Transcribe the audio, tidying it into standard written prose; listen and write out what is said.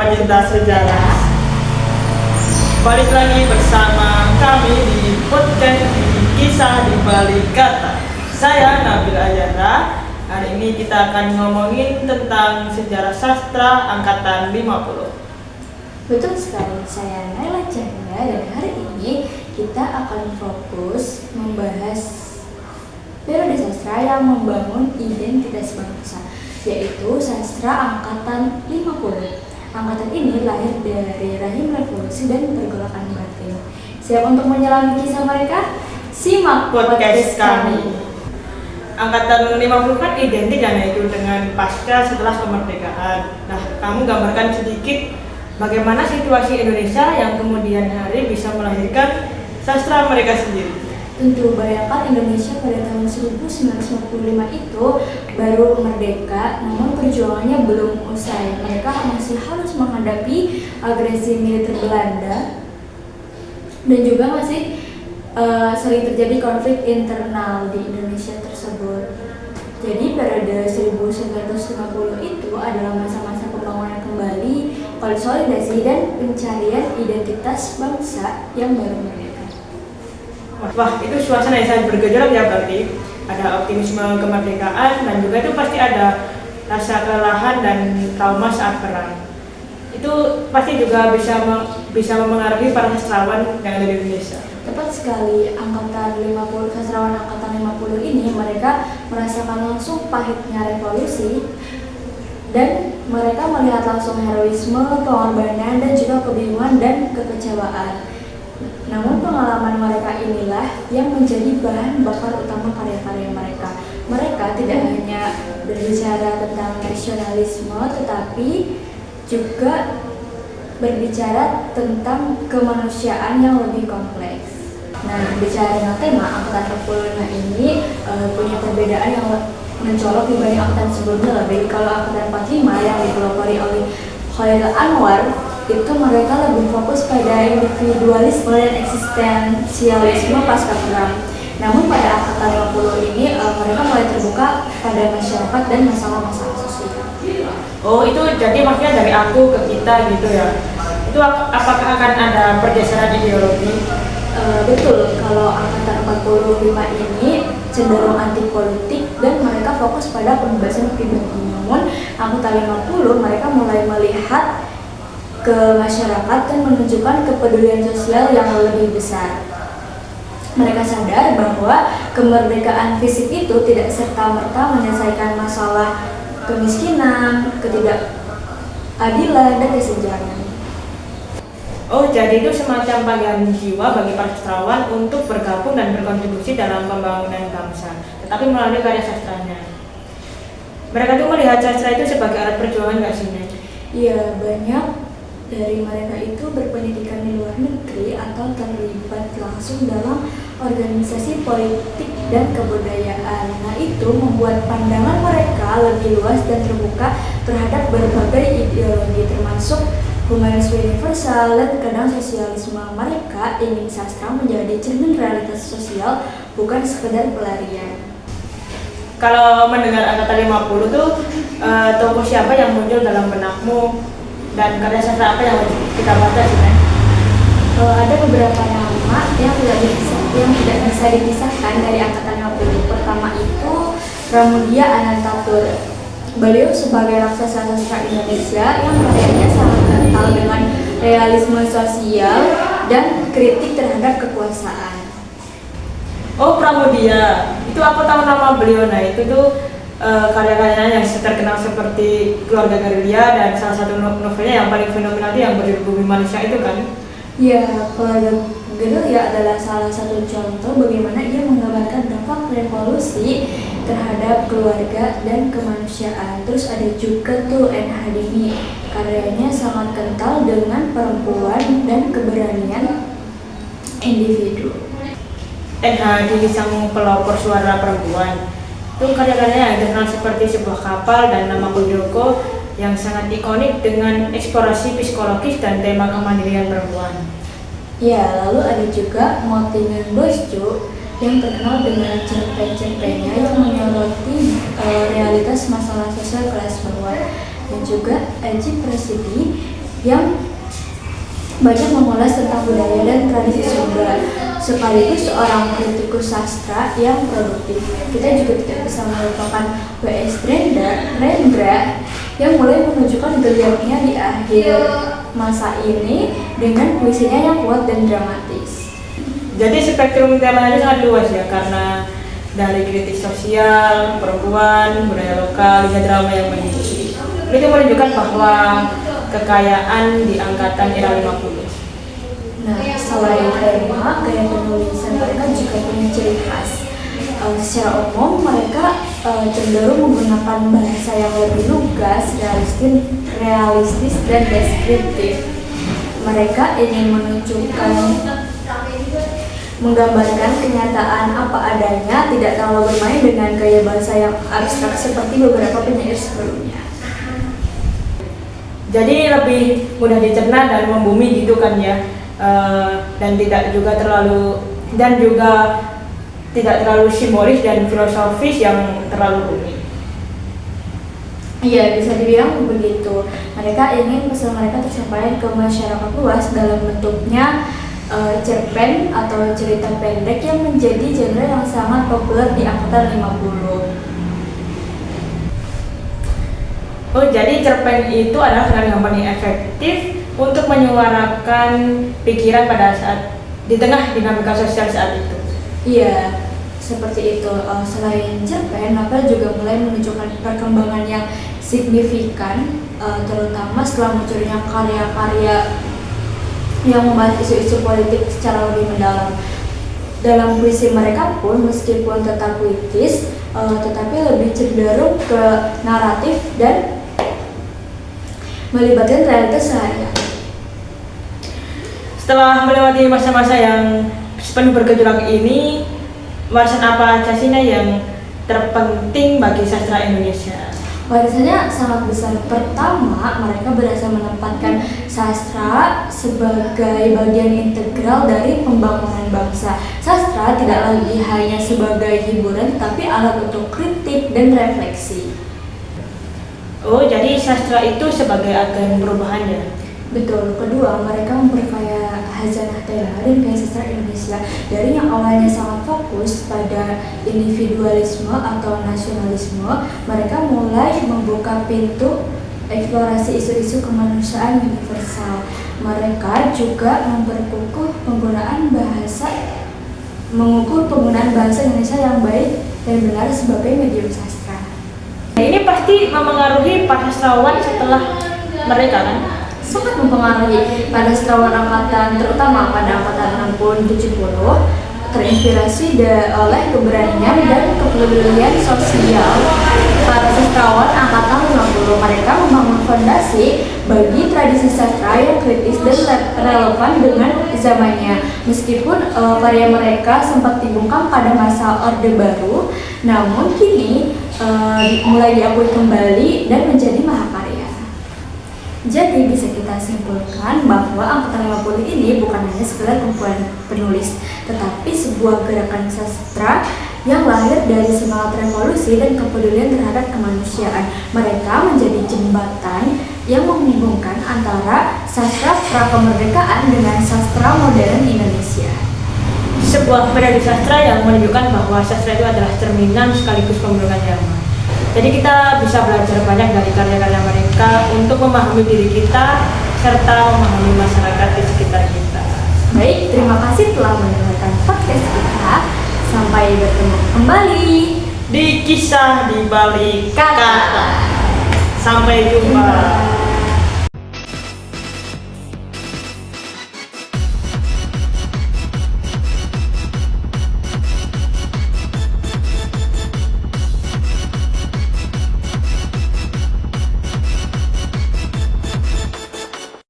pecinta sejarah. Balik lagi bersama kami di podcast Kisah di Balik Kata. Saya Nabil Ayara. Hari ini kita akan ngomongin tentang sejarah sastra angkatan 50. Betul sekali, saya Naila Cahya dan hari ini kita akan fokus membahas periode sastra yang membangun identitas bangsa, yaitu sastra angkatan 50. Angkatan ini lahir dari rahim revolusi dan pergolakan batin. Siap untuk menyelami kisah mereka? Simak Podcast kami. Angkatan 50 kan identik kan itu dengan pasca setelah kemerdekaan. Nah, kamu gambarkan sedikit bagaimana situasi Indonesia yang kemudian hari bisa melahirkan sastra mereka sendiri. Tentu, bayangkan Indonesia pada tahun 1945 itu baru merdeka, namun perjuangannya belum usai. Mereka masih harus menghadapi agresi militer Belanda dan juga masih sering terjadi konflik internal di Indonesia tersebut. Jadi periode 1950 itu adalah masa-masa pembangunan kembali, konsolidasi dan pencarian identitas bangsa yang baru merdeka. Wah, itu suasana yang sangat bergejolak ya berarti. Ada optimisme kemerdekaan dan juga itu pasti ada rasa kelelahan dan trauma saat perang. Itu pasti juga bisa mempengaruhi para sastrawan yang ada di Indonesia. Tepat sekali, sastrawan angkatan 50 ini mereka merasakan langsung pahitnya revolusi dan mereka melihat langsung heroisme, pengorbanan dan juga kebingungan dan kekecewaan. Namun pengalaman mereka inilah yang menjadi bahan bakar utama karya-karya mereka. Mereka tidak hanya berbicara tentang nasionalisme, tetapi juga berbicara tentang kemanusiaan yang lebih kompleks. Nah, bicara dengan tema angkatan 45 ini punya perbedaan yang mencolok dibanding angkatan sebelumnya. Lebih kalau angkatan 45 yang dipelopori oleh Khairil Anwar, itu mereka lebih fokus pada individualisme dan eksistensialisme pasca perang. Namun pada angkatan 50 ini mereka mulai terbuka pada masyarakat dan masalah-masalah sosial. Oh, itu jadi maksudnya dari aku ke kita gitu ya. Itu apakah akan ada pergeseran ideologi? Betul, kalau angkatan 45 ini cenderung anti politik dan mereka fokus pada pembebasan pribadi. Namun angkatan 50 mereka mulai melihat ke masyarakat dan menunjukkan kepedulian sosial yang lebih besar. Mereka sadar bahwa kemerdekaan fisik itu tidak serta-merta menyelesaikan masalah kemiskinan, ketidakadilan, dan kesenjangan. Oh, jadi itu semacam panggilan jiwa bagi para sastrawan untuk bergabung dan berkontribusi dalam pembangunan bangsa, tetapi melalui karya sastranya. Mereka tuh melihat sastra itu sebagai alat perjuangan nggak sih, Nek? Iya, banyak dari mereka itu berpendidikan di luar negeri atau terlibat langsung dalam organisasi politik dan kebudayaan. Nah, itu membuat pandangan mereka lebih luas dan terbuka terhadap berbagai ideologi termasuk humanisme universal dan kadang sosialisme. Mereka ingin sastra menjadi cermin realitas sosial, bukan sekedar pelarian. Kalau mendengar angkatan 50 tuh tokoh siapa yang muncul dalam benakmu? Dan karya sastra apa yang kita baca sih, Nek? Ada beberapa nama yang tidak bisa dipisahkan dari angkatan 50. Pertama itu Pramudia Anantatur. Beliau sebagai raksasa sastra Indonesia yang karyanya sangat kental dengan realisme sosial dan kritik terhadap kekuasaan. Oh, Pramudia. Itu aku tahu nama beliau. Nah, itu tuh karya-karyanya yang terkenal seperti Keluarga Gerilya dan salah satu novelnya yang paling fenomenal itu yang Berjudul Bumi Manusia itu kan? Ya, Keluarga Gerilya adalah salah satu contoh bagaimana ia menggambarkan dampak revolusi terhadap keluarga dan kemanusiaan. Terus ada juga tuh N. Hadimi, karyanya sangat kental dengan perempuan dan keberanian individu. N. Hadimi sang pelopor suara perempuan. Itu karya-karyanya yang dikenal seperti Sebuah Kapal dan Nama Joko yang sangat ikonik dengan eksplorasi psikologis dan tema kemandirian perempuan. Ya, lalu ada juga Motingan Bosjo yang terkenal dengan cerpen-cerpennya yang menyoroti realitas masalah sosial kelas bawah, dan juga Aji Prasetyi yang banyak mengulas tentang budaya dan tradisi Sunda, sekaligus seorang kritikus sastra yang produktif. Kita juga tidak bisa melupakan W.S. Rendra yang mulai menunjukkan geliatnya di akhir masa ini dengan puisinya yang kuat dan dramatis. Jadi spektrum temanya sangat luas ya, karena dari kritik sosial, perempuan, budaya lokal, hingga drama yang mendidik. Itu menunjukkan bahwa kekayaan di angkatan era 50. Nah, selain tema, gaya penulisan mereka juga punya ciri khas. Secara umum, mereka cenderung menggunakan bahasa yang lebih lugas, realistis, dan deskriptif. Mereka ingin menggambarkan kenyataan apa adanya, tidak terlalu bermain dengan gaya bahasa yang abstrak seperti beberapa penyair sebelumnya. Jadi lebih mudah dicerna dan membumi gitu kan ya, dan tidak terlalu simbolis dan filosofis yang terlalu rumit. Iya, bisa dibilang begitu. Mereka ingin pesan mereka tersampaikan ke masyarakat luas dalam bentuknya cerpen atau cerita pendek yang menjadi genre yang sangat populer di angkatan 50. Oh, jadi cerpen itu adalah kanal yang paling efektif untuk menyuarakan pikiran pada saat di tengah dinamika sosial saat itu. Iya, seperti itu. Selain cerpen, novel juga mulai menunjukkan perkembangan yang signifikan, terutama setelah munculnya karya-karya yang membahas isu-isu politik secara lebih mendalam. Dalam puisi mereka pun, meskipun tetap puitis, tetapi lebih cenderung ke naratif dan melibatkan realitas sehari-hari. Setelah melewati masa-masa yang penuh bergejolak ini, warisan apa Casina yang terpenting bagi sastra Indonesia? Warisannya sangat besar. Pertama, mereka berhasil menempatkan sastra sebagai bagian integral dari pembangunan bangsa. Sastra tidak lagi hanya sebagai hiburan, tetapi alat untuk kritik dan refleksi. Oh, jadi sastra itu sebagai agen perubahan ya? Betul. Kedua, mereka memperkaya khazanah tema dan gaya sastra Indonesia. Dari yang awalnya sangat fokus pada individualisme atau nasionalisme, mereka mulai membuka pintu eksplorasi isu-isu kemanusiaan universal. Mereka juga mengukur penggunaan bahasa Indonesia yang baik dan benar sebagai medium sastra. Ini pasti memengaruhi para sastrawan setelah mereka kan? Sangat mempengaruhi pada sastrawan angkatan, terutama pada angkatan 60-70, terinspirasi oleh keberanian dan kepedulian sosial para sastrawan angkatan 50. Mereka membangun fondasi bagi tradisi sastra yang kritis dan relevan dengan zamannya. Meskipun karya mereka sempat dibungkam pada masa Orde Baru, namun kini mulai diakui kembali dan menjadi mahakarya. Jadi bisa kita simpulkan bahwa angkatan 50 ini bukan hanya sekedar kumpulan penulis, tetapi sebuah gerakan sastra yang lahir dari semangat revolusi dan kepedulian terhadap kemanusiaan. Mereka menjadi jembatan yang menghubungkan antara sastra prakemerdekaan dengan sastra modern Indonesia. Sebuah periode sastra yang menunjukkan bahwa sastra itu adalah cerminan sekaligus pembentukan zaman. Jadi kita bisa belajar banyak dari karya-karya mereka untuk memahami diri kita serta memahami masyarakat di sekitar kita. Baik, terima kasih telah mendengarkan podcast kita. Sampai bertemu kembali Di Kisah di Balik Kata. Sampai jumpa.